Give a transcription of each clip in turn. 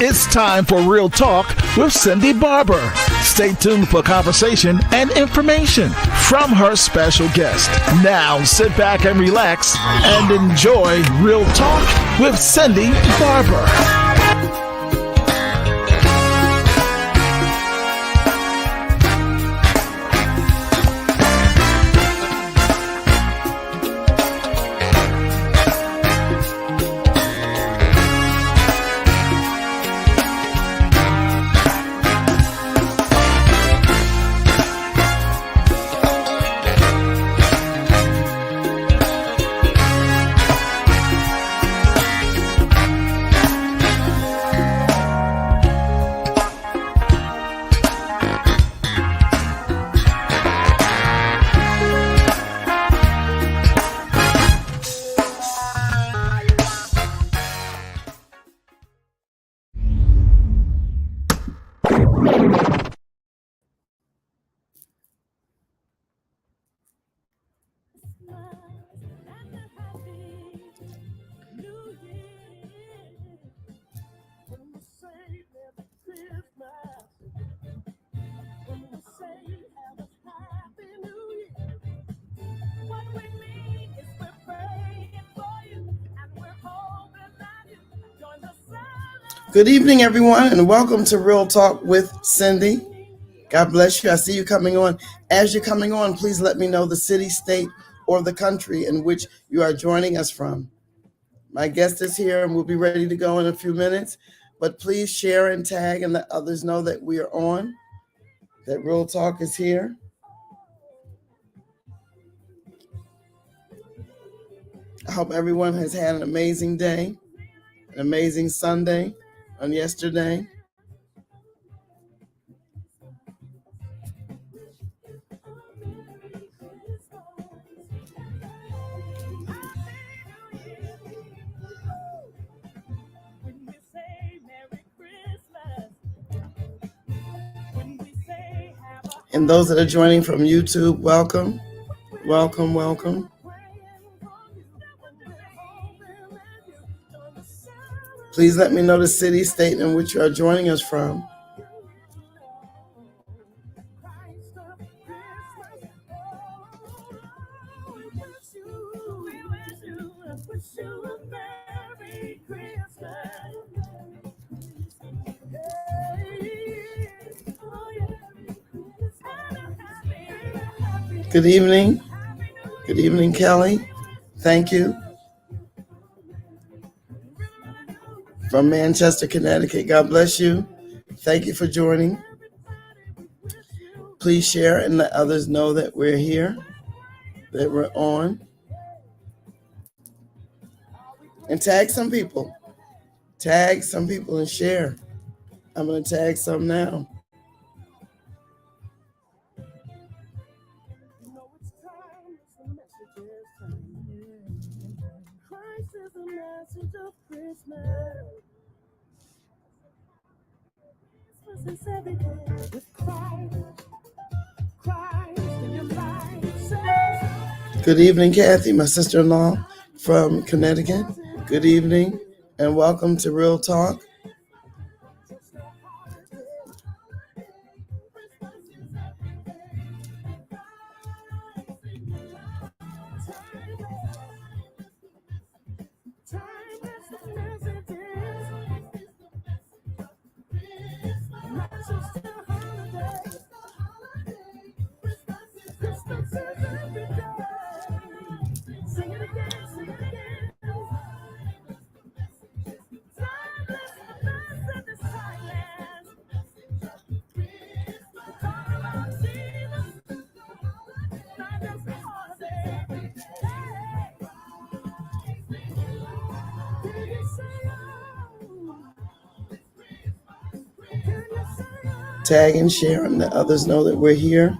It's time for Real Talk with Cindy Barber. Stay tuned for conversation and information from her special guest. Now sit back and relax and enjoy Real Talk with Cindy Barber. Good evening, everyone, and welcome to Real Talk with Cindy. God bless you. I see you coming on. As you're coming on, please let me know the city, state, or the country in which you are joining us from. My guest is here, and we'll be ready to go in a few minutes. But please share and tag and let others know that we are on, that Real Talk is here. I hope everyone has had an amazing day, an amazing Sunday on yesterday. And those that are joining from YouTube, welcome, welcome, welcome. Please let me know the city, state in which you are joining us from. Good evening. Good evening, Kelly. Thank you. From Manchester, Connecticut. God bless you. Thank you for joining. Please share and let others know that we're here, that we're on. And tag some people. Tag some people and share. I'm going to tag some now. Good evening, Kathy, my sister-in-law from Connecticut. Good evening and welcome to Real Talk. Tag and share and let others know that we're here.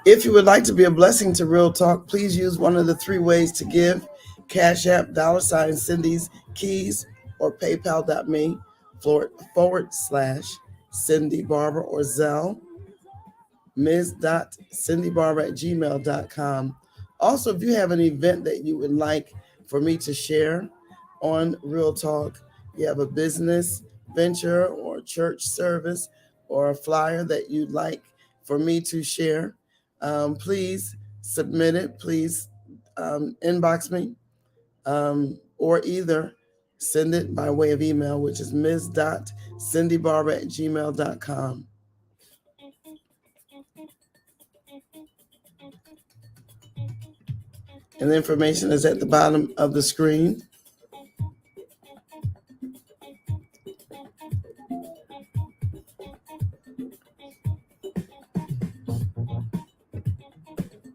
If you would like to be a blessing to Real Talk, please use one of the three ways to give: Cash App, $ Cindy's Keys, or PayPal.me/Cindy Barber, or Zelle, ms.cindybarber@gmail.com. Also, if you have an event that you would like for me to share on Real Talk, You have a business venture or church service or a flyer that you'd like for me to share, please submit it. Please inbox me, or either send it by way of email, which is ms.cindybarber@gmail.com. And the information is at the bottom of the screen.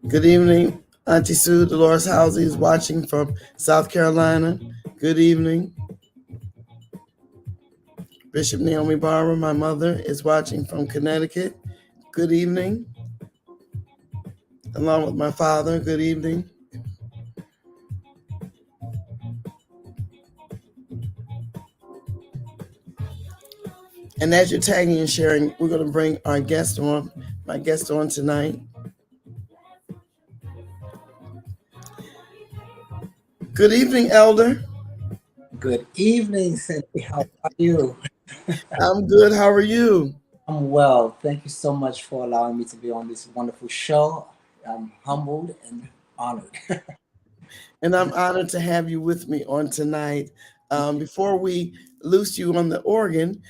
Good evening, Auntie Sue. Dolores Housey is watching from South Carolina. Good evening. Bishop Naomi Barber, my mother, is watching from Connecticut. Good evening. Along with my father, good evening. And as you're tagging and sharing, we're going to bring our guest on, my guest on tonight. Good evening, Elder. Good evening, Cindy. How are you? I'm good. How are you? I'm well. Thank you so much for allowing me to be on this wonderful show. I'm humbled and honored. And I'm honored to have you with me on tonight. Before we loose you on the organ,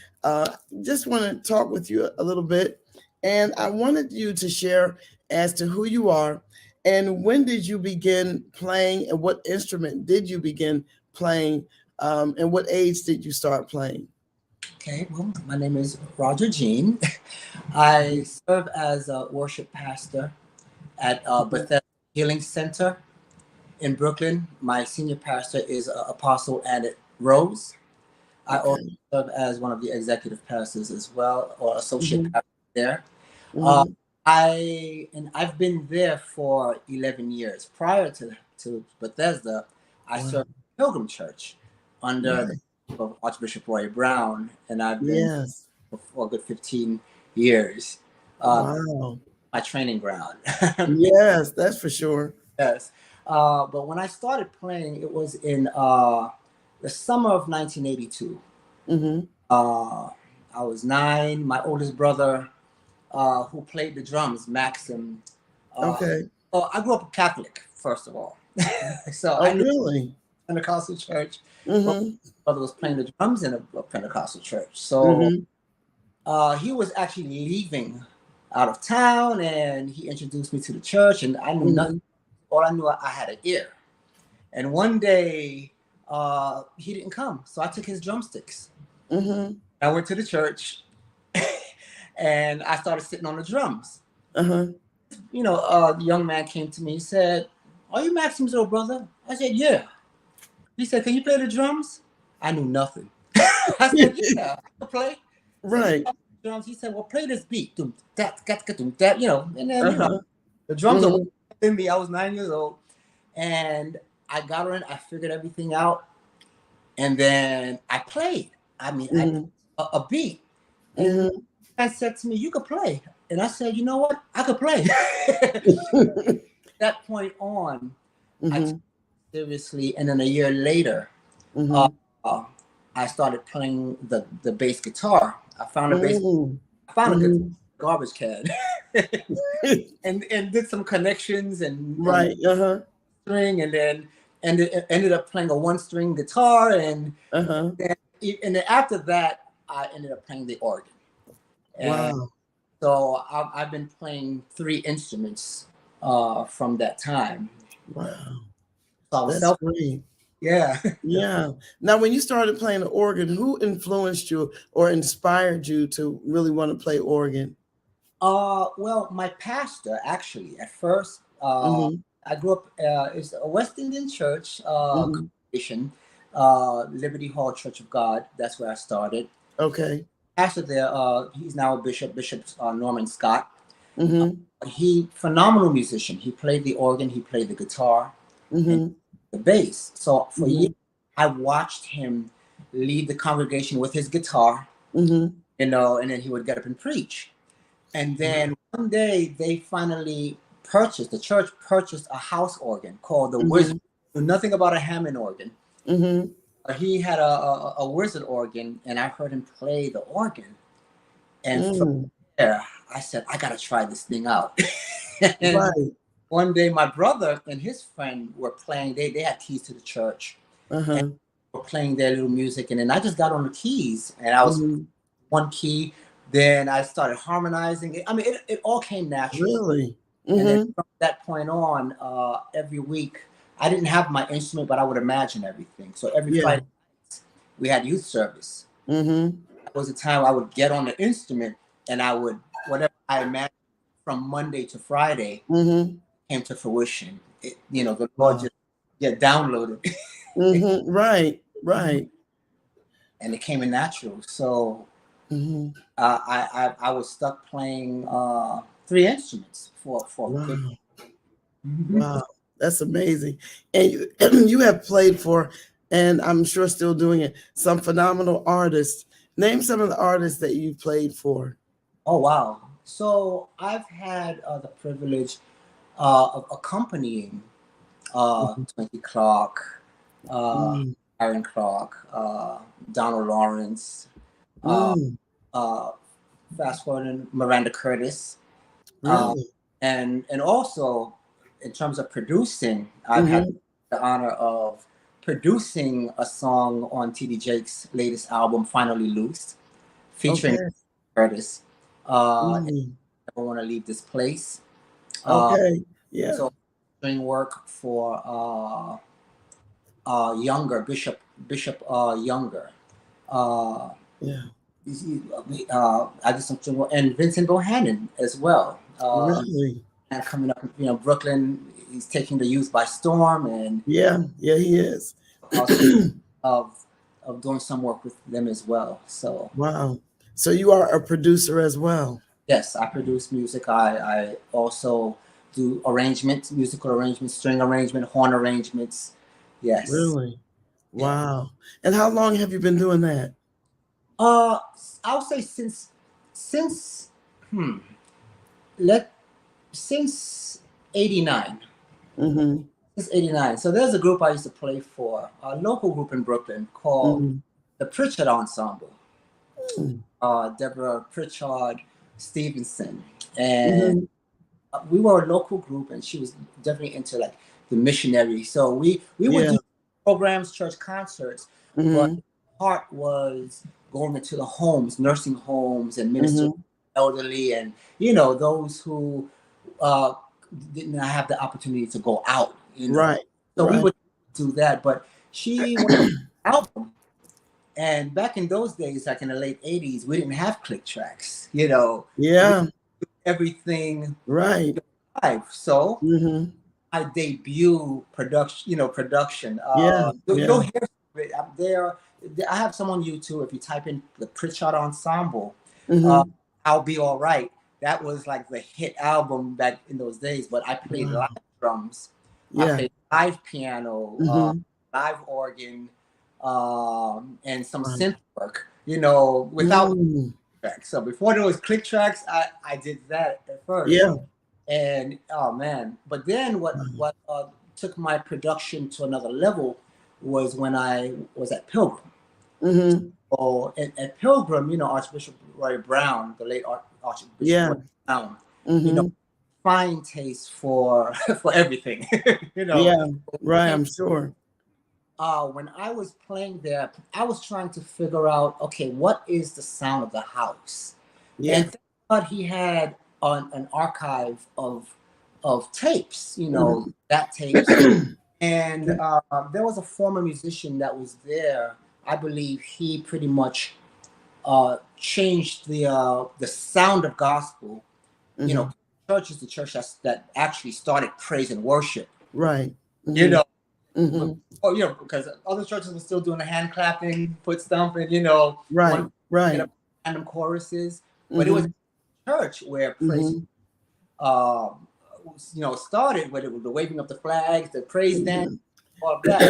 just want to talk with you a little bit. And I wanted you to share as to who you are and when did you begin playing and what instrument did you begin playing, and what age did you start playing? Okay, well, my name is Roger Jean. I serve as a worship pastor at Bethesda Healing Center in Brooklyn. My senior pastor is Apostle Annette Rose. I also Okay. serve as one of the executive pastors as well, or associate pastor there. Uh, Mhm. I've been there for 11 years. Prior to Bethesda, I Wow. served Pilgrim Church under the Right. of Archbishop Roy Brown, and I've been Yes. for a good 15 years. Wow. My training ground. Yes, that's for sure. Yes. But when I started playing, it was in the summer of 1982. Mm-hmm. Uh, I was 9. My oldest brother, who played the drums, Maxim. Uh, Okay. I grew up Catholic, first of all. So I Oh, knew really? Pentecostal church. But Mm-hmm. my brother was playing the drums in a Pentecostal church. So Mm-hmm. he was actually leaving out of town, and he introduced me to the church, and I knew nothing. Mm-hmm. All I knew, I had an ear. And one day, he didn't come, so I took his drumsticks. Mm-hmm. I went to the church, and I started sitting on the drums. Uh-huh. The young man came to me. He said, "Are you Maxim's little brother?" I said, "Yeah." He said, "Can you play the drums?" I knew nothing. I said, "Yeah, I can play." So he Right. got the drums. He said, "Well, play this beat, doom, that, doom, that, And then Uh-huh. the drums are Mm-hmm. in me. I was 9 years old, and I got in. I figured everything out, and then I played. I mean, I Mm-hmm. a beat, and Mm-hmm. I said to me, "You could play," and I said, "You know what? I could play." That point on, I took Mm-hmm. it seriously, and then a year later, uh, Mm-hmm. uh, I started playing the bass guitar. Mm-hmm. I found a good Mm-hmm. garbage can, and did some connections and Right. Uh-huh. string, and then ended up playing a one string guitar, Uh-huh. then and then after that, I ended up playing the organ, and Wow. so I've been playing 3 instruments from that time. Wow. So I was That's self, great. yeah. Yeah. Now, when you started playing the organ, who influenced you or inspired you to really want to play organ? Well, my pastor actually at first, Mm-hmm. I grew up. It's a West Indian church Mm-hmm. congregation, Liberty Hall Church of God. That's where I started. Okay. Pastor there, he's now a bishop, Bishop Norman Scott. Mm-hmm. He phenomenal musician. He played the organ, he played the guitar, and Mm-hmm. the bass. So for years, Mm-hmm. I watched him lead the congregation with his guitar, Mm-hmm. and then he would get up and preach. And then one day they finally the church purchased a house organ called the Wizard. Mm-hmm. Knew nothing about a Hammond organ. Mm-hmm. he had a wizard organ, and I heard him play the organ. And from Mm, there, I said, I gotta try this thing out. And right. one day, my brother and his friend were playing. They had keys to the church, and Uh-huh. were playing their little music. And then I just got on the keys, and I was Hmm. one key. Then I started harmonizing it. I mean, it all came naturally. Really? And then Mm-hmm. from that point on, every week, I didn't have my instrument, but I would imagine everything. So every Yeah. Friday, we had youth service. Mm-hmm. That was the time I would get on the instrument, and I would, whatever I imagined from Monday to Friday Mm-hmm. came to fruition. The Lord Wow. just get downloaded. Mm-hmm. Right. Right. And it came in natural. So Mm-hmm. I was stuck playing three instruments for a good. Wow. Wow. That's amazing. And you, you have played for, and I'm sure still doing it, some phenomenal artists. Name some of the artists that you've played for. Oh wow! So I've had the privilege of accompanying Mhm. 20 Clark, uh, Mm, Aaron Clark, Donald Lawrence, uh, mm, uh, fast forwarding Miranda Curtis, uh, really? and also in terms of producing, I've had Hmm. the honor of producing a song on TD Jake's latest album, Finally Loose, featuring Okay. Curtis. Mm, Never Want to Leave This Place. Uh, okay. Yeah. so doing work for Younger Younger. Uh, Yeah. I did something and Vincent Bohannon as well. Really? And coming up, Brooklyn, he's taking the youth by storm, and Yeah. Yeah, he is. also of doing some work with them as well. So Wow. So you are a producer as well. yes, I produce music. I also do arrangements, musical arrangements, string arrangement, horn arrangements. Yes. Really? Yeah. Wow. And how long have you been doing that? Uh, I'll say since hmm let since '89. Mm-hmm. Since '89. So there's a group I used to play for, a local group in Brooklyn called Mm-hmm. the Pritchard Ensemble. Mm-hmm. Deborah Pritchard Stevenson, and Mm-hmm. we were a local group, and she was definitely into like the missionary. So we would Yeah. do programs, church concerts, but Mm-hmm. part was going into the homes, nursing homes, and ministering to Mm-hmm. elderly, and those who uh, didn't have the opportunity to go out. Right. So we Right. would do that. But she went album. And back in those days, like in the late '80s, we didn't have click tracks. We Yeah. everything Right. live. So Mm-hmm. my debut production. Yeah. You'll Yeah. hear it up there. I have some on YouTube. If you type in the Pritchard Ensemble, uh, Mm-hmm. I'll Be All Right. That was like the hit album back in those days. But I played live Wow. drums. I Yeah. played live piano, Mm-hmm. live organ, and some Right. synth work. Without Mm. tracks. So before there was click tracks, I did that at first. Yeah. And oh man! But then Wow. what took my production to another level was when I was at Pilgrim. Mm-hmm. Oh, at Pilgrim, Archbishop Roy Brown, the late Archbishop Yeah. Roy Brown, you know, Mm-hmm. fine taste for for everything. you know, Yeah. Right. I'm sure. when I was playing there, I was trying to figure out, okay, what is the sound of the house? Yeah. And thank God he had an archive of tapes, Mm-hmm. that tapes. And there was a former musician that was there. I believe he pretty much changed the sound of gospel. You Mm-hmm. know, church is the church that actually started praise and worship. Right. You Mm-hmm. know, but, Mm-hmm. because other churches were still doing the hand clapping, foot stomping. Right. One get Right. up random choruses, but it was Mm-hmm. church where praise, Mm-hmm. um, started with it with the waving of the flags, the praise dance, Mm-hmm. all of that.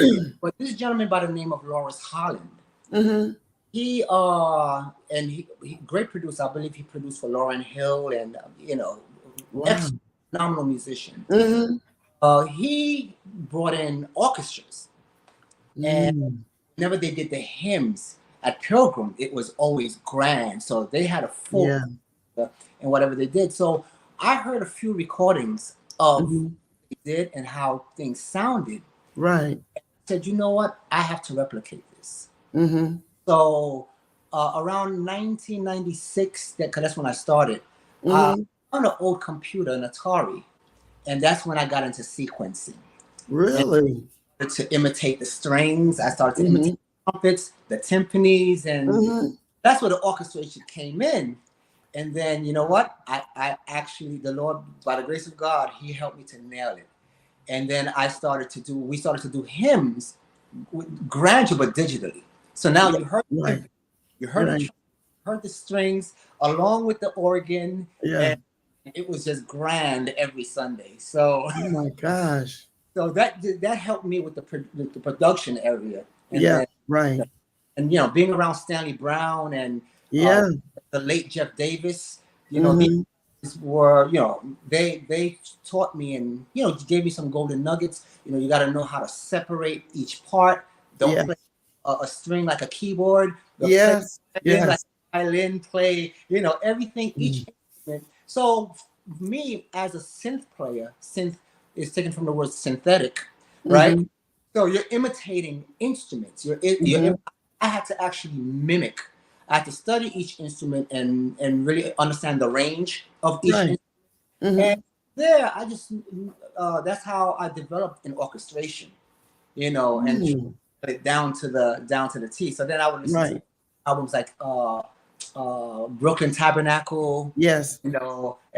But this gentleman by the name of Lawrence Holland, Mm-hmm. he great producer. I believe he produced for Lauryn Hill, and Wow. excellent, phenomenal musician. Mm-hmm. He brought in orchestras, and Mm. whenever they did the hymns at Pilgrim, it was always grand. So they had a full Yeah. in whatever they did. So I heard a few recordings of Hmm. what they did and how things sounded. Right. I said, you know what? I have to replicate this. Hmm. So around 1996, because that's when I started, I Hmm. found an old computer, an Atari, and that's when I got into sequencing. And Really? to imitate the strings, I started to imitate Hmm. the trumpets, the timpanis, and Hmm. that's where the orchestration came in. And then, you know what? I actually, the Lord, by the grace of God, He helped me to nail it. And then we started to do hymns gradual but digitally. So now Yeah. you heard Right. you heard Right. heard the strings along with the organ, Yeah. and it was just grand every Sunday. So Oh my gosh. that helped me with the production area, and Yeah. then Right. being around Stanley Brown and uh, Yeah. the late Jeff Davis, these Hmm. were they taught me, and gave me some golden nuggets. You got to know how to separate each part. Don't Yeah. play a string like a keyboard, but play Yes. violin like Yes. a violin, play everything, each Mm. instrument. So me as a synth player, synth is taken from the word synthetic, right? Hmm. So you're imitating instruments. Hmm. I had to actually mimic. I had to study each instrument and really understand the range of each Right. instrument. And Hmm. there, I just that's how I developed an orchestration, and Mm. put it down to the T. So then I would listen to Right. albums like Brooklyn Tabernacle, Yes. and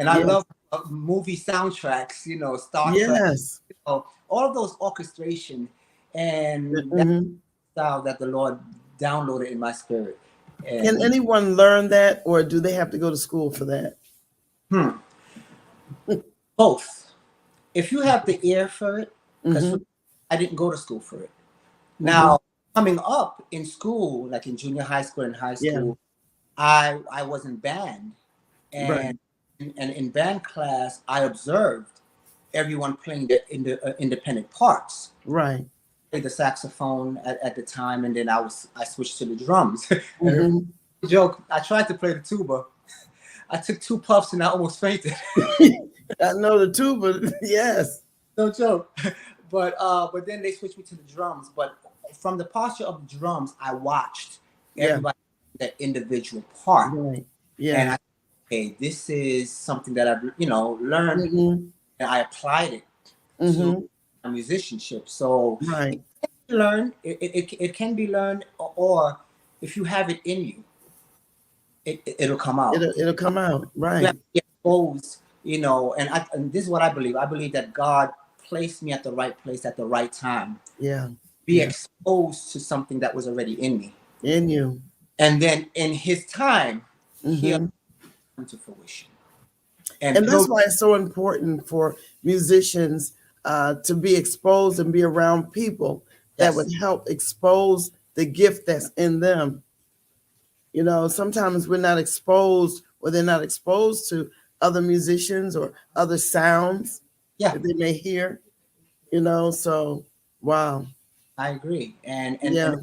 I Yes. love movie soundtracks, Star Trek, Yes. all of those orchestration, and that Hmm. style that the Lord downloaded in my spirit. Can And anyone learn that, or do they have to go to school for that? hmm, both. If you have the ear for it, because Hmm. I didn't go to school for it. Hmm. Now, coming up in school, like in junior high school and high Yeah. school, I was in band, Right. and in band class, I observed everyone playing the independent parts. Right. Played the saxophone at the time, and then I switched to the drums. And Hmm. joke, I tried to play the tuba. I took two puffs and I almost fainted. I know the two, but yes. No joke. But then they switched me to the drums. But from the posture of the drums, I watched Yeah. everybody that individual part, Right. and Yeah. okay, this is something that I've learned, Hmm. and I applied it to Hmm. my musicianship. So Right. it can be learned, or if you have it in you, it'll come out. It'll come out. You have Right. to get exposed, and this is what I believe. I believe that God placed me at the right place at the right time, Yeah. be Yeah. exposed to something that was already in me. In you. And then in his time, he'll Hmm. come to fruition. And And that's why it's so important for musicians to be exposed and be around people that yes, would help expose the gift that's in them. Sometimes we're not exposed, or they're not exposed to other musicians or other sounds yeah, that they may hear. So wow. I agree. Yeah.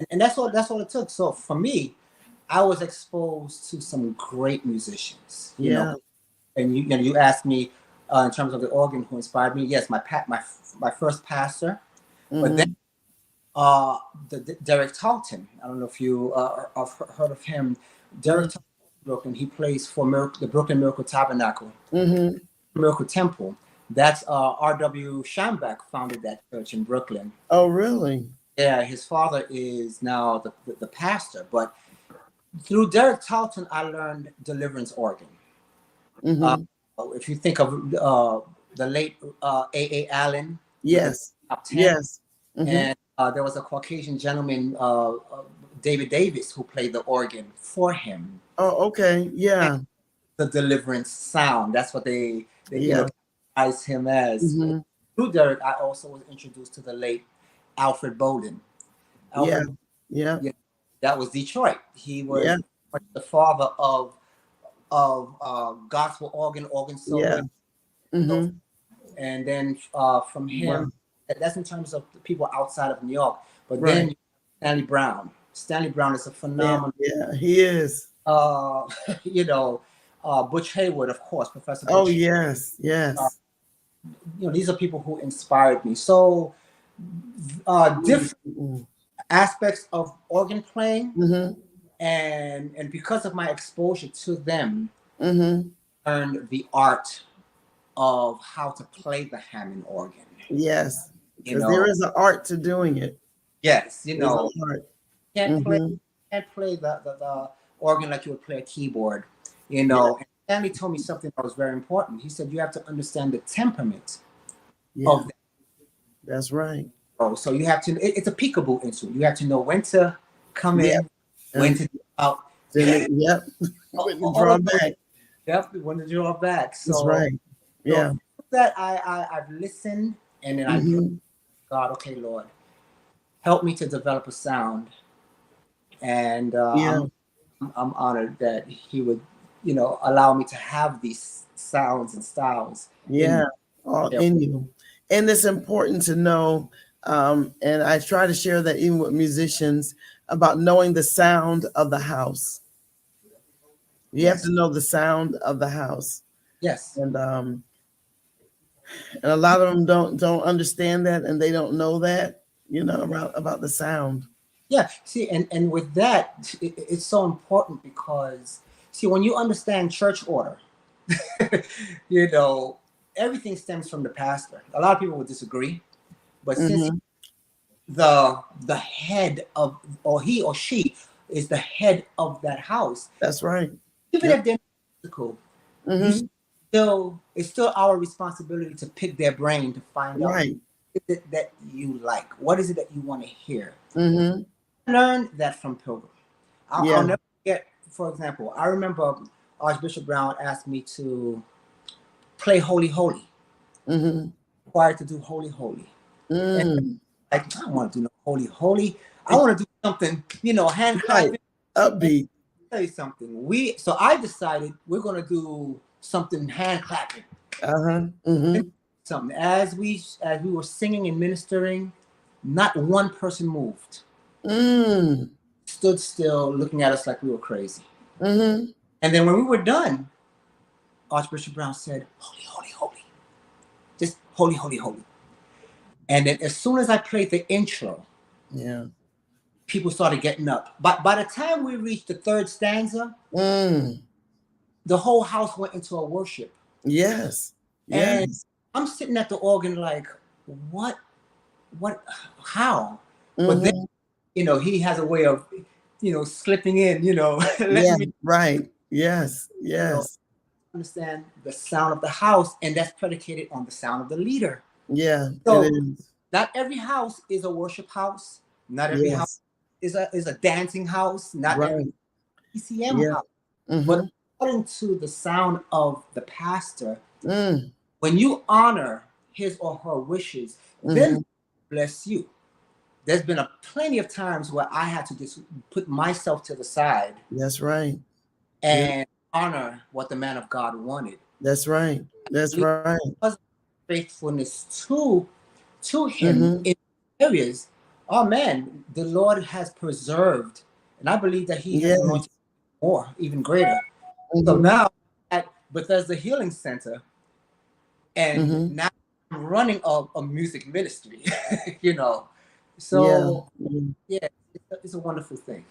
And that's all it took. So for me, I was exposed to some great musicians, Yeah. and you asked me in terms of the organ who inspired me. Yes, my first pastor, but then Hmm. Derek Talton. I don't know if you have heard of him. Derek Talton, Brooklyn. He plays for the Brooklyn Miracle Tabernacle, Hmm. Miracle Temple. That's R.W. Schambach founded that church in Brooklyn. Oh, really? Yeah, his father is now the pastor. But through Derek Talton, I learned deliverance organ. Uh, Hmm. if you think of the late A. Allen with the Yes. top 10, Yes. Hmm. and there was a Caucasian gentleman, David Davis, who played the organ for him. Oh, okay. Yeah. The deliverance sound. That's what they Yeah. categorize him as. Hmm. Through Derek, I also was introduced to the late Alfred Bowden. Yeah. Alfred, Yeah. yeah, that was Detroit. He Yeah. was the father of gospel organ Yeah. soloing. Hmm. And then from him, Wow. that's in terms of the people outside of New York. But Right. then Stanley Brown. Stanley Brown is a Yeah, phenomenal. yeah, he is. Uh, you know, Butch Haywood, of course, Professor Oh, Butch. yes, yes. These are people who inspired me. So, different Mm-hmm. aspects of organ playing, Mm-hmm. and because of my exposure to them, Mm-hmm. learned the art of how to play the Hammond organ. Yes, You because there know, is an art to doing it. yes, There's an art. can't play Mm-hmm. can't play the organ like you would play a keyboard. Yeah, And Stanley told me something that was very important. He said you have to understand the temperament yeah, of that's right. Oh, so you have to. It's a peekaboo instrument. You have to know when to come Yeah, in, when and to go out. then yep, when to All draw of those. back. Yep, when to draw back. That's So, right. so Yeah. that I've listened and then I pray, Mm-hmm. God, okay, Lord, help me to develop a sound, and Yeah, I'm honored that He would allow me to have these sounds and styles in yeah, me. all Yeah. in you. And it's important to know, and I try to share that even with musicians about knowing the sound of the house. You have to Yes. know the sound of the house. Yes. And a lot of them don't understand that, and they don't know that, about the sound. Yeah, see, and with that, it's so important because, see, when you understand church order, you know, everything stems from the pastor. A lot of people would disagree, but since Hmm. the head of, or he or she is the head of that house, That's right. even Yep. if they're musical, you Hmm. it's still our responsibility to pick their brain to find out Right. what is it that you like, what is it that you want to hear. Hmm. I learned that from Pilgrim. Yeah. I'll never forget, for example, I remember Archbishop Brown asked me to play Holy Holy, Hmm. required to do Holy Holy. And Mm. like, I don't want to do no Holy Holy. I want to do something, hand Right. clapping. And Upbeat. tell you something. So I decided we're gonna do something hand clapping. Uh-huh. Hmm. Something as we were singing and ministering, not one person moved. Mm. Stood still looking at us like we were crazy. Hmm. And then when we were done, Archbishop Brown said, Holy, holy, holy. Just holy, holy, holy. And then as soon as I played the intro, Yeah. people started getting up. But by the time we reached the third stanza, Mm. the whole house went into a worship. Yes. And Yes. I'm sitting at the organ like, what, how? But then, Hmm. he has a way of, slipping in, Yeah. letting me Right. Yes. know, Yes. understand the sound of the house. And that's predicated on the sound of the leader. Yeah. It So is. not every house is a worship house. Not every house Yes. is a dancing house. Not every Right. ECM Yeah. house. Hmm. But according to the sound of the pastor, Mm. when you honor his or her wishes, then Hmm. bless you. There's been plenty of times where I had to just put myself to the side That's right. Yeah. and honor what the man of God wanted. That's right. That's right. Because of faithfulness to him Hmm. in areas, oh man, the Lord has preserved, and I believe that He has Yes. anointed more, even greater. So Hmm. now at Bethesda Healing Center, and Hmm. now I'm running a music ministry, you know. Yeah. So yeah, it's a wonderful thing.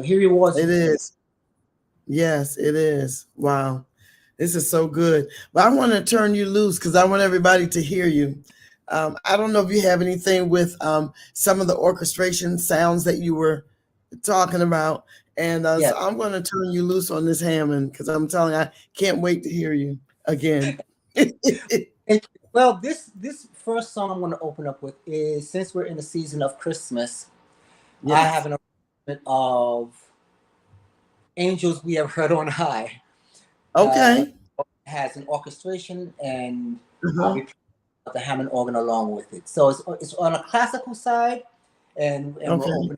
He rewards you It for it. is. Yes, it is. Wow. This is so good. But I want to turn you loose because I want everybody to hear you. I don't know if you have anything with some of the orchestration sounds that you were talking about. And Yeah. so I'm going to turn you loose on this Hammond because I'm telling you, I can't wait to hear you again. Well, this first song I'm going to open up with is, since we're in the season of Christmas, I have Yes. an arrangement of "Angels We Have Heard on High." Uh, Okay. has an orchestration, and I'll Uh-huh. be playing the Hammond organ along with it. So it's on a classical side, and we're Okay. open.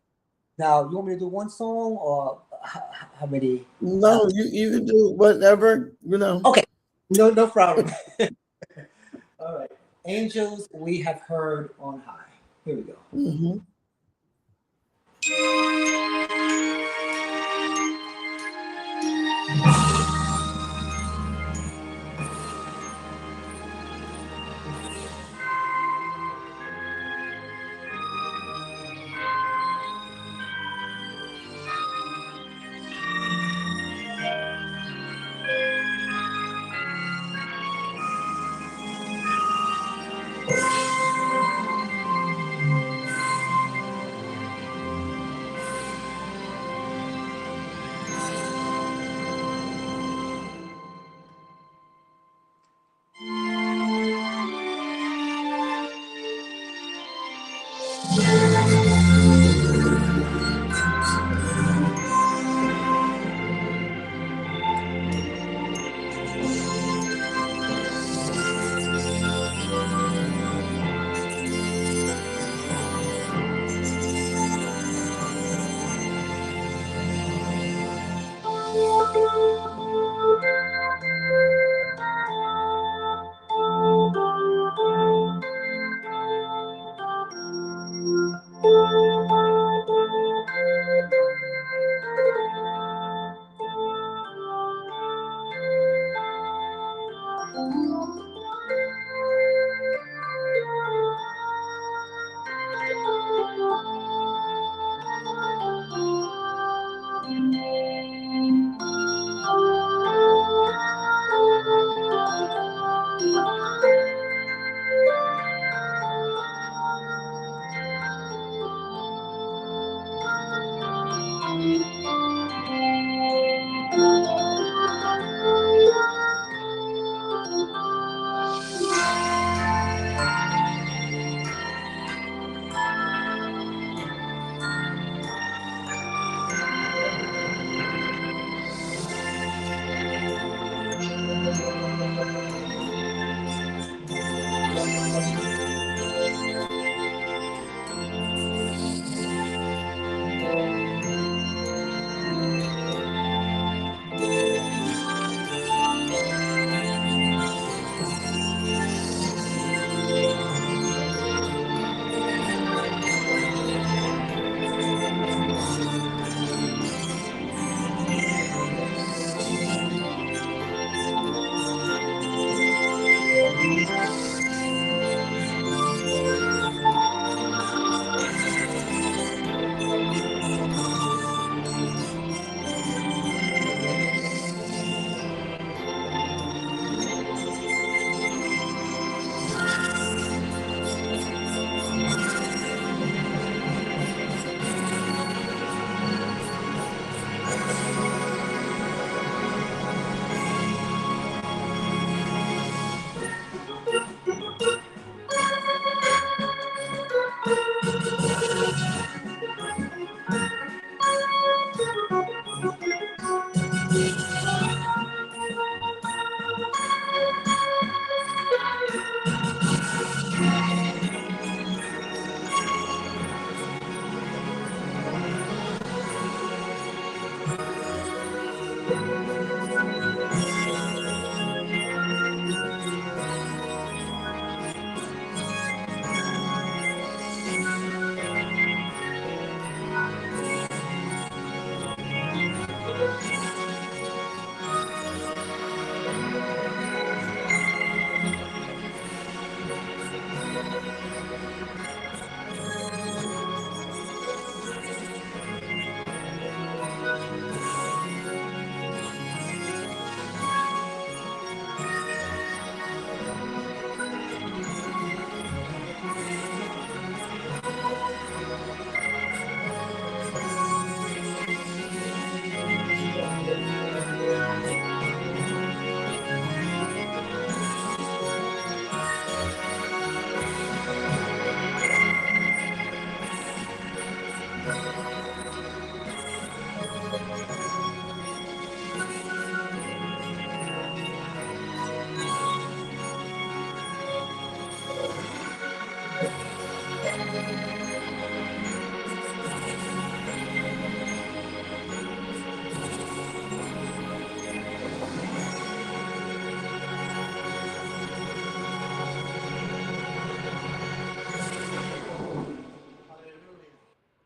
Now, you want me to do one song, or how many? No, you can do whatever. Okay, no problem. All right, "Angels We Have Heard on High." Here we go. Hmm.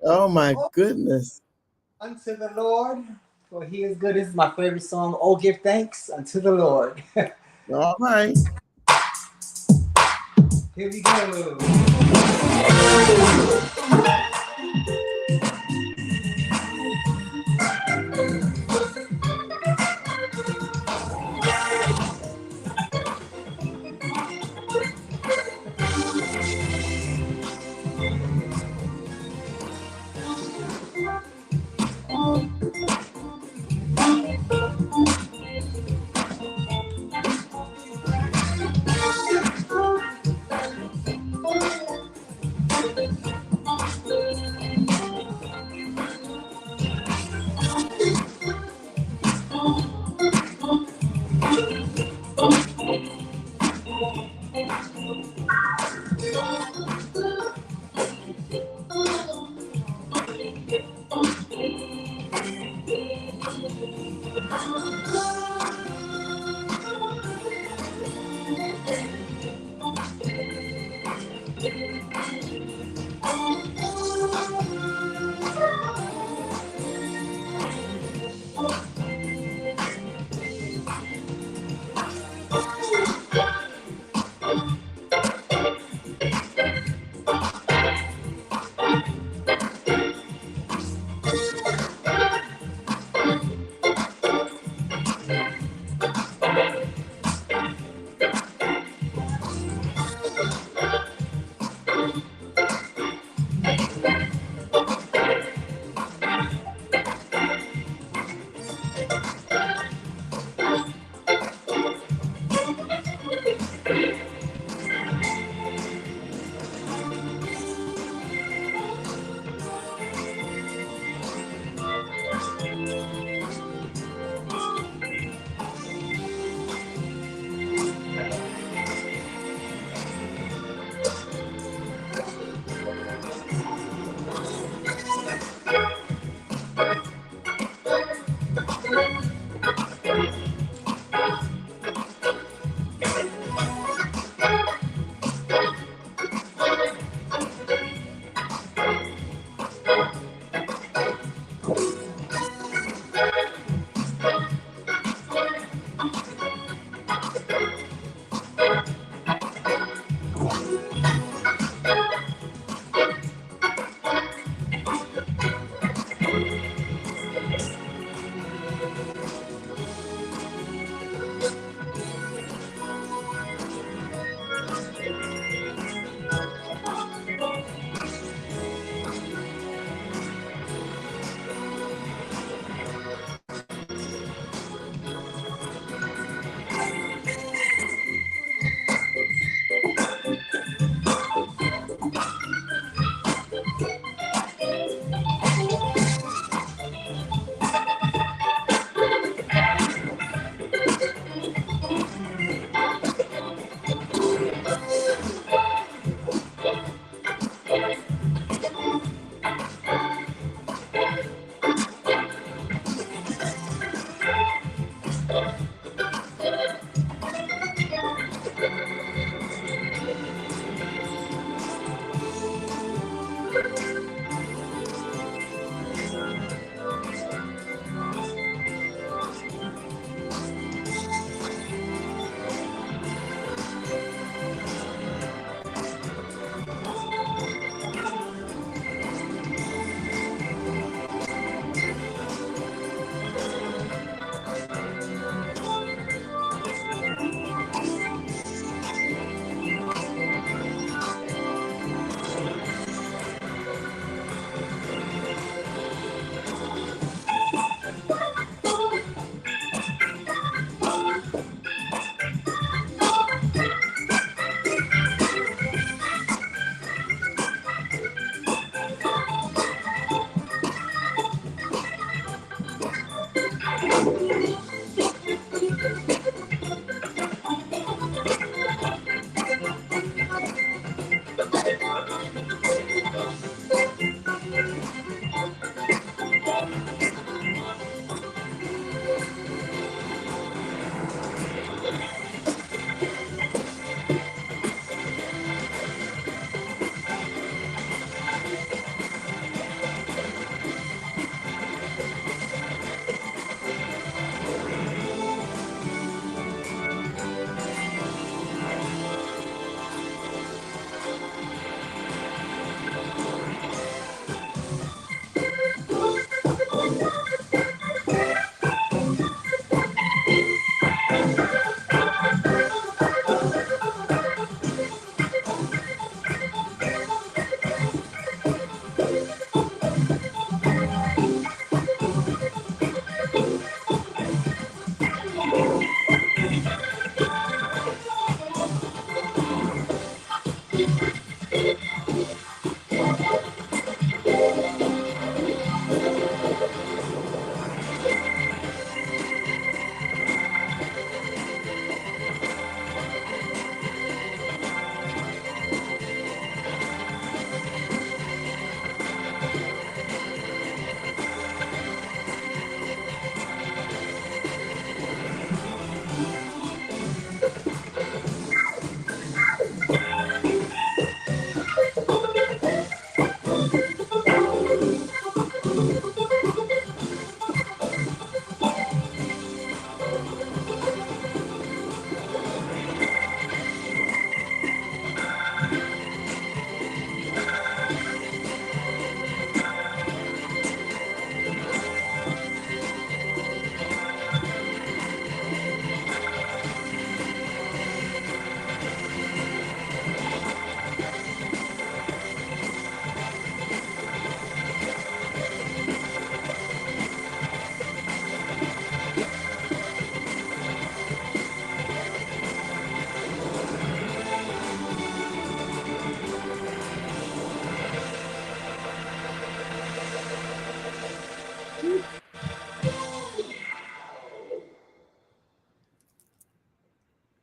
Oh my Oh, goodness. unto the Lord, for he is good. This is my favorite song. Oh, give thanks unto the Lord. All right. Here we go.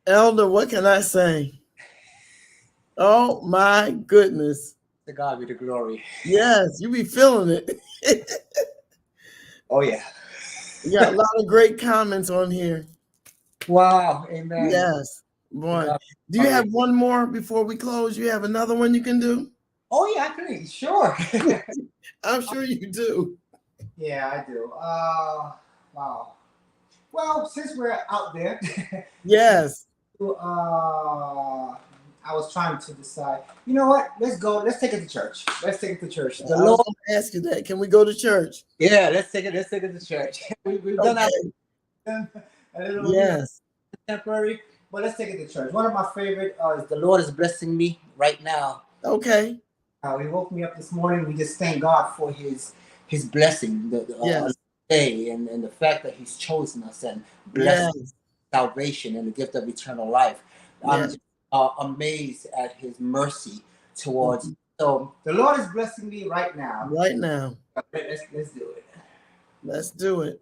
Elder, what can I say? Oh my goodness. To God be the glory. Yes, you be feeling it. Oh yeah. You got a lot of great comments on here. Wow. Amen. Yes. To Boy. God Do be you the have glory. one more before we close? You have another one you can do? Oh yeah, I can. Sure. I'm sure you do. Yeah, I do. Wow. Well, since we're out there, Yes. I was trying to decide. You know what? Let's go. Let's take it to church. Let's take it to church. The I was Lord. going to ask you that. Can we go to church? Yeah, let's take it. Let's take it to church. We've done that Okay. a little, Yes. temporary, but let's take it to church. One of my favorite is "The Lord is blessing me right now." Okay. He woke me up this morning. We just thank God for His blessing, Yes. day, and the fact that He's chosen us and blessed Yes. salvation and the gift of eternal life. I'm Yes. just amazed at His mercy towards. So the Lord is blessing me right now. Right now. Let's do it. Let's do it.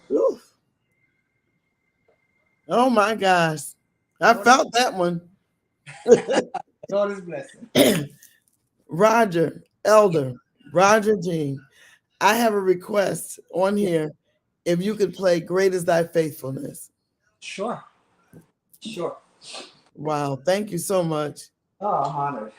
Whew. Oh my gosh. I felt that one. God is blessing. Roger, Elder, Roger Jean, I have a request on here. If you could play Great is Thy Faithfulness. Sure. Sure. Wow. Thank you so much. Oh, I'm honored.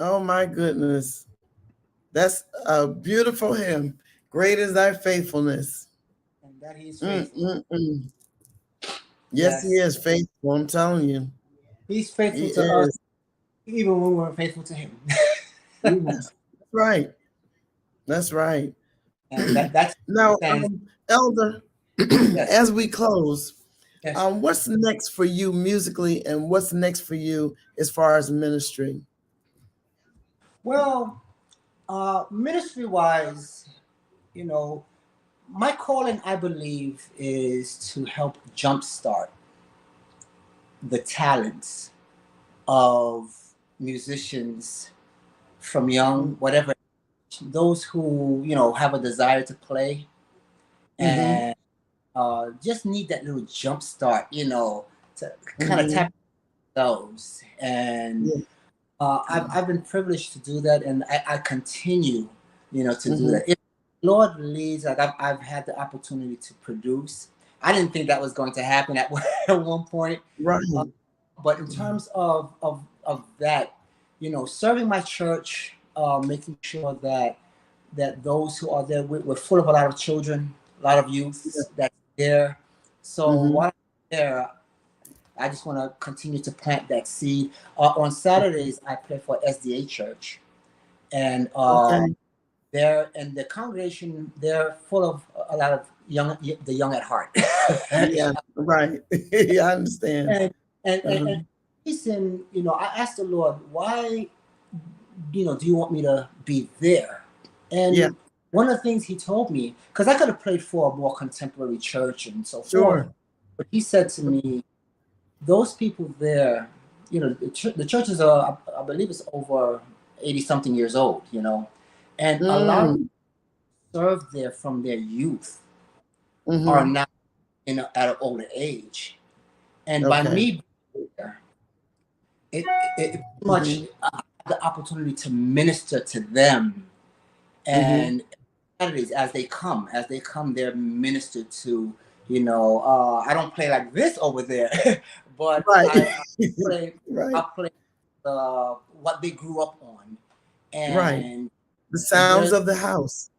Oh my goodness. That's a beautiful hymn. Great is thy faithfulness. And that He's Mm, faithful. mm, mm. Yes, he Yes, is faithful. I'm telling you. He's He faithful to us, is. even when we're faithful to Him. Yes. That's right. That's right. And that's Now, stands. Elder, Yes. as we close, Yes. What's next for you musically, and what's next for you as far as ministry? Well, ministry wise, you know, my calling, I believe, is to help jumpstart the talents of musicians from young, whatever, those who, have a desire to play Mm-hmm. and just need that little jump start, to kind of Mm-hmm. tap those. And Yeah. I've been privileged to do that, and I continue, to do Mm-hmm. that. If Lord leads, like I've had the opportunity to produce. I didn't think that was going to happen at, at one point. Right. Uh, but in terms of that, serving my church, making sure that those who are there, we're full of a lot of children, a lot of Yeah. youth that's there. So Mm-hmm. while I'm there, I just want to continue to plant that seed. On Saturdays, I play for SDA Church, and Okay. the congregation, they're full of a lot of the young at heart. Yeah. Right. Yeah, I understand. and and Uh-huh. reason, I asked the Lord, why, do you want me to be there? Yeah. And one of the things He told me, because I could have prayed for a more contemporary church and so forth, Sure. but He said to me, those people there, the church is, I believe it's over 80 something years old, and a lot of Mm. served there from their youth are Mm-hmm. now at an older age. And by Okay. me being there, it pretty much Mm-hmm. the opportunity to minister to them. Mm-hmm. And Saturdays, as they come, they're ministered to. I don't play like this over there, but Right. I play Right. I play what they grew up on, Right. and The and sounds there's, of the house.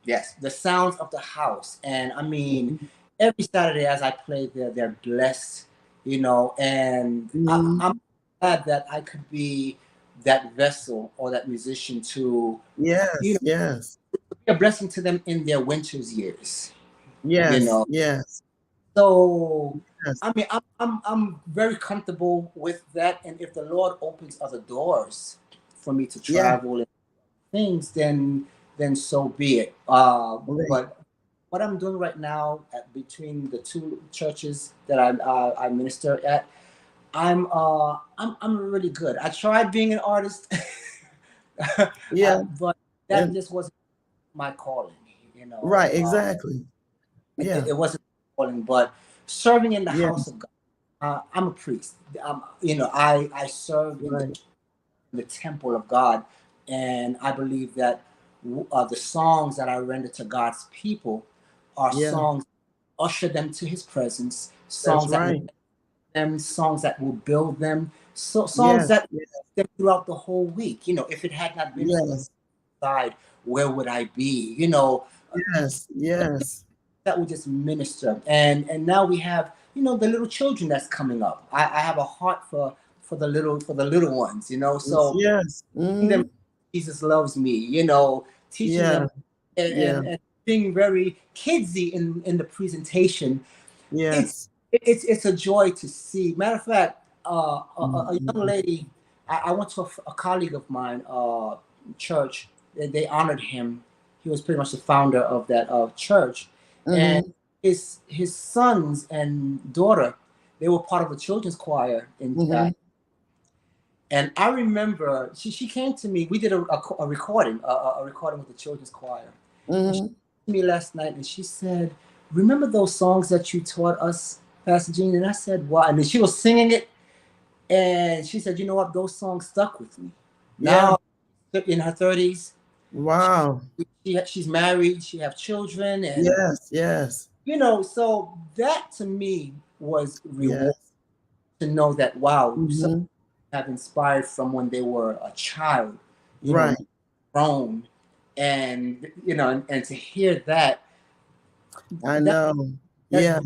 yes, the sounds of the house. And I mean, Mm-hmm. every Saturday as I play there, they're blessed, and Mm-hmm. I'm glad that I could be that vessel or that musician to, Yes. Yes. be a blessing to them in their winter's years, you Yes. know. Yes. So, Yes. I mean, I'm very comfortable with that. And if the Lord opens other doors for me to Yeah. travel and things, then so be it. Okay. But what I'm doing right now between the two churches that I minister at, I'm really good. I tried being an artist, Yeah. but that And just wasn't my calling. You know, right. Exactly. Yeah. it wasn't my calling. But serving in the Yeah. house of God, I'm a priest. I serve in Right. the temple of God, and I believe that the songs that I render to God's people are Yeah. songs that usher them to His presence, That's songs that will right. them, songs that will build them, so songs Yes. that Yes. them throughout the whole week. If it had not been for the Yes. side, where would I be? Yes. Yes. That would just minister. And now we have, the little children that's coming up. I have a heart for the little ones. Yes. So Yes. teaching them Mm-hmm. Jesus loves me. Teaching them Yeah. and, Yeah. and, and being very kidsy in the presentation. it's Yes. it's a joy to see. Matter of fact, a young Mm-hmm. lady. I went to a colleague of mine, church. They honored him. He was pretty much the founder of that church, and Mm-hmm. his sons and daughter, they were part of the children's choir in. Mm-hmm. And I remember she came to me. We did a recording, a recording with the children's choir. And she Mm-hmm. came to me last night, and she said, "Remember those songs that you taught us, Pastor Jean?" And I said, "Why?" And then she was singing it, and she said, "You know what? Those songs stuck with me." Yeah. Now, in her 30s, Wow. she's married, she have children, and Yes. Yes. so that to me was reward Yes. to know that, wow, some Mm-hmm. have inspired from when they were a child, Right. grown, and and to hear that I that know. that's Yeah.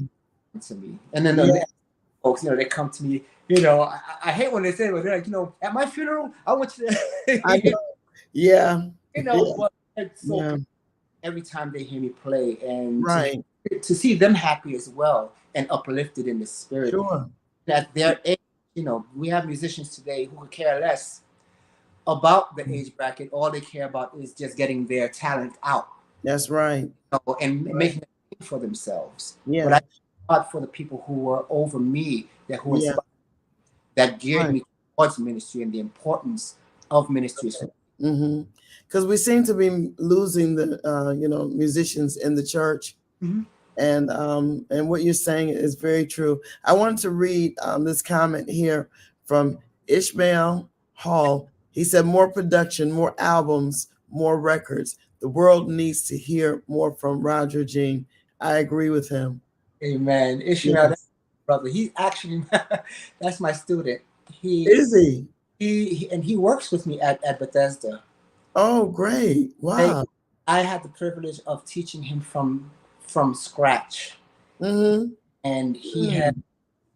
to me. And then Yeah. the folks, they come to me. I hate when they say, "Well, they're like, at my funeral, I want you I to," know. Yeah. Yeah. but it's so Yeah. every time they hear me play, and to Right. to see them happy as well. and uplifted in the spirit. Sure. At their age, we have musicians today who could care less about the age bracket. All they care about is just getting their talent out, That's right. and making a name for themselves. But Yeah. I thought for the people who were over me, who Yeah. inspired, that geared Right. me towards ministry and the importance of ministries. Mm-hmm. Because we seem to be losing the musicians in the church. Mhm. And what you're saying is very true. I wanted to read this comment here from Ishmael Hall. He said, "More production, more albums, more records. The world needs to hear more from Roger Jean." I agree with him. Amen. Ishmael, that's Yes. my brother. He actually, that's my student. He, Is he? and he works with me at Bethesda. Oh, great. I, Wow. I had the privilege of teaching him from scratch, Mm-hmm. and he had,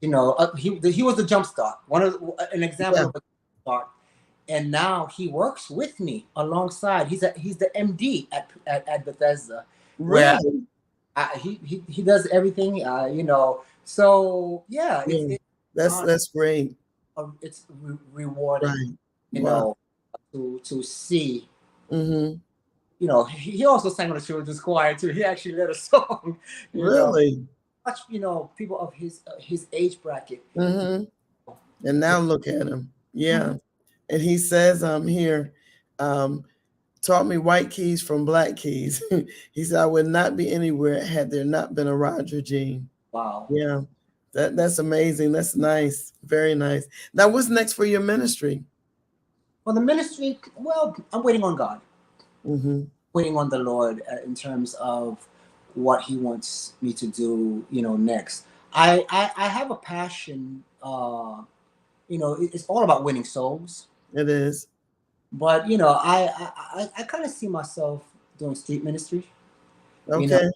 he was the jump start, an example Yeah. of a jump start, and now he works with me alongside. He's the MD at Bethesda, where Really? he does everything. So yeah, Yeah. uh, That's great. it's rewarding, Right. you Wow. know, to see. Mm-hmm. He also sang on the children's choir too. He actually led a song. Really? Much people of his age bracket. Mm-hmm. And now look at him. Mhm. Yeah. And he says here, um, taught me white keys from black keys. He said, I would not be anywhere had there not been a Roger Jean. Wow. Yeah. That's amazing. That's nice. Very nice. Now, what's next for your ministry? Well, the ministry. Well, I'm waiting on God. Mm-hmm. Waiting on the Lord in terms of what He wants me to do. Next. I have a passion. It's all about winning souls. It is. But I kind of see myself doing street ministry. Okay.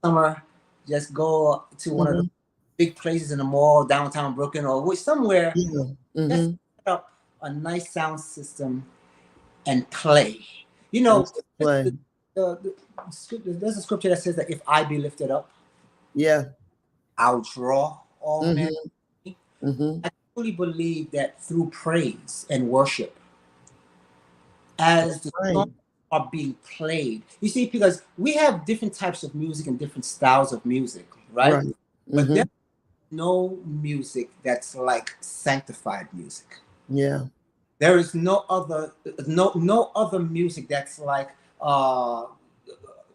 Summer, just go to one of the Mm-hmm. big places in the mall, downtown Brooklyn, or somewhere. Yeah. Just Mm-hmm. set up a nice sound system and play. And just play. There's a scripture that says that if I be lifted up, Yeah. I'll draw all men. Mm-hmm. Mm-hmm. I truly believe that through praise and worship, as the Right. songs are being played, you see, because we have different types of music and different styles of music, right? Right. But Mm-hmm. there's no music that's like sanctified music. Yeah. There is no other music that's like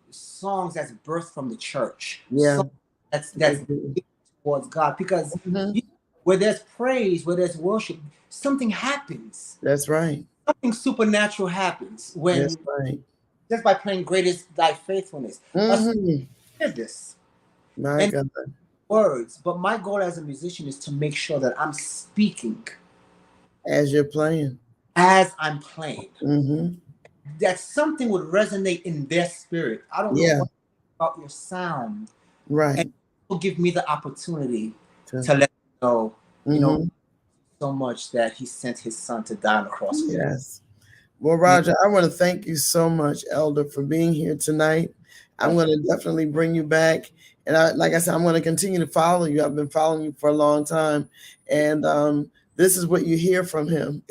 songs that's birthed from the church. Yeah. Songs that's towards God. Because Mm-hmm. where there's praise, where there's worship, something happens. That's right. Something supernatural happens when That's right. just by playing "Greatest Thy Faithfulness." Mm-hmm. Hear this My and God. words, but my goal as a musician is to make sure that I'm speaking As you're playing. as I'm playing. Mm-hmm. That something would resonate in their spirit. I don't know Yeah. what about your sound, Right. and will give me the opportunity To- to let you know, Mhm. so much that He sent His Son to die on the cross for me. Yes. Well, Roger, I want to thank you so much, Elder, for being here tonight. I'm going to definitely bring you back. And like I said, I'm going to continue to follow you. I've been following you for a long time. And this is what you hear from him.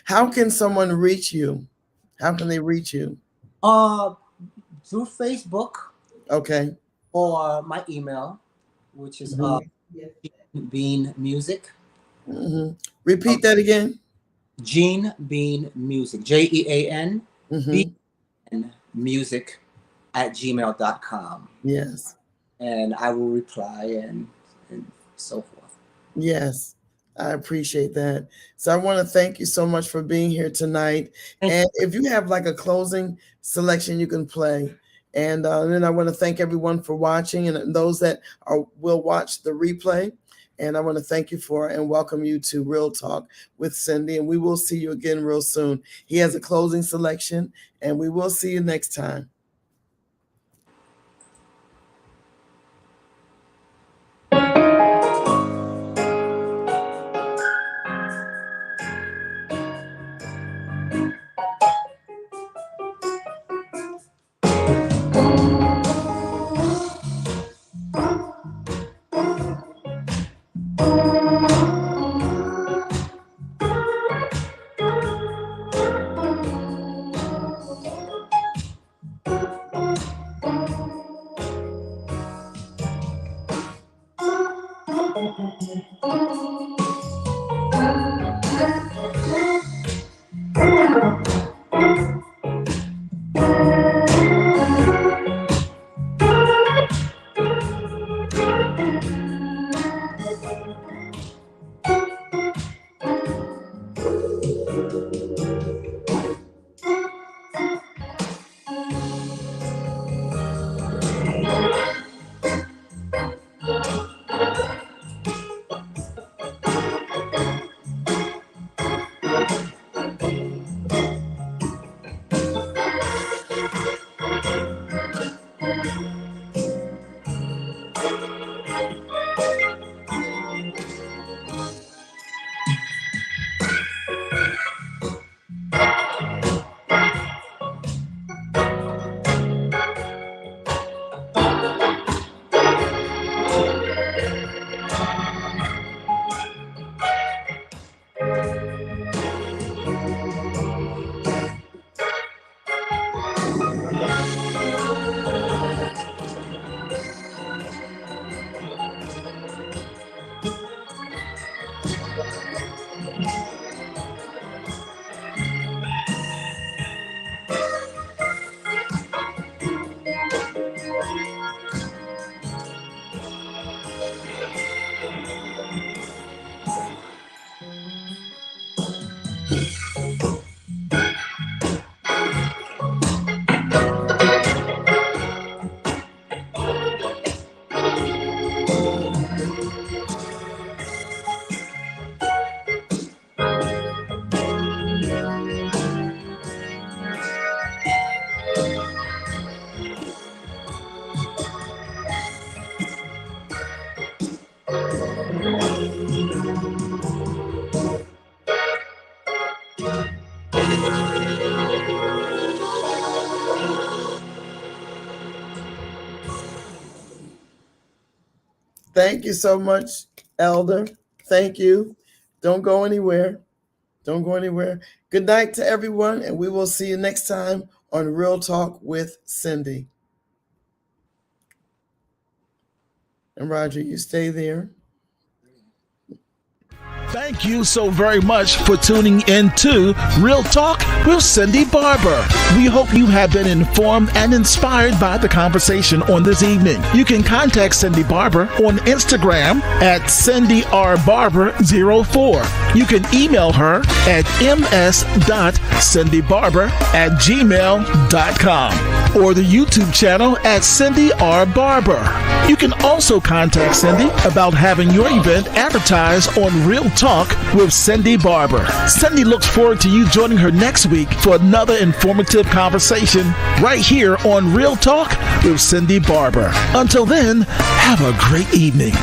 How can someone reach you? How can they reach you? Through Facebook Okay. or my email, which is Bean Music. Mm-hmm. Repeat that again. Gene Bean Music. JEAN Mm-hmm. Bean Music @gmail.com. Yes. And I will reply and so forth. Yes. I appreciate that. So I want to thank you so much for being here tonight. And if you have like a closing selection, you can play. And then I want to thank everyone for watching and those that will watch the replay. And I want to thank you for and welcome you to Real Talk with Cindy. And we will see you again real soon. He has a closing selection, and we will see you next time. Thank you so much, Elder. Thank you. Don't go anywhere. Don't go anywhere. Good night to everyone, and we will see you next time on Real Talk with Cindy. And Roger, you stay there. Thank you so very much for tuning in to Real Talk with Cindy Barber. We hope you have been informed and inspired by the conversation on this evening. You can contact Cindy Barber on Instagram at CindyRBarber04. You can email her at ms.cindybarber@gmail.com or the YouTube channel at Cindy R. Barber. You can also contact Cindy about having your event advertised on Real Talk with Cindy Barber. Cindy looks forward to you joining her next week for another informative conversation right here on Real Talk with Cindy Barber. Until then, have a great evening.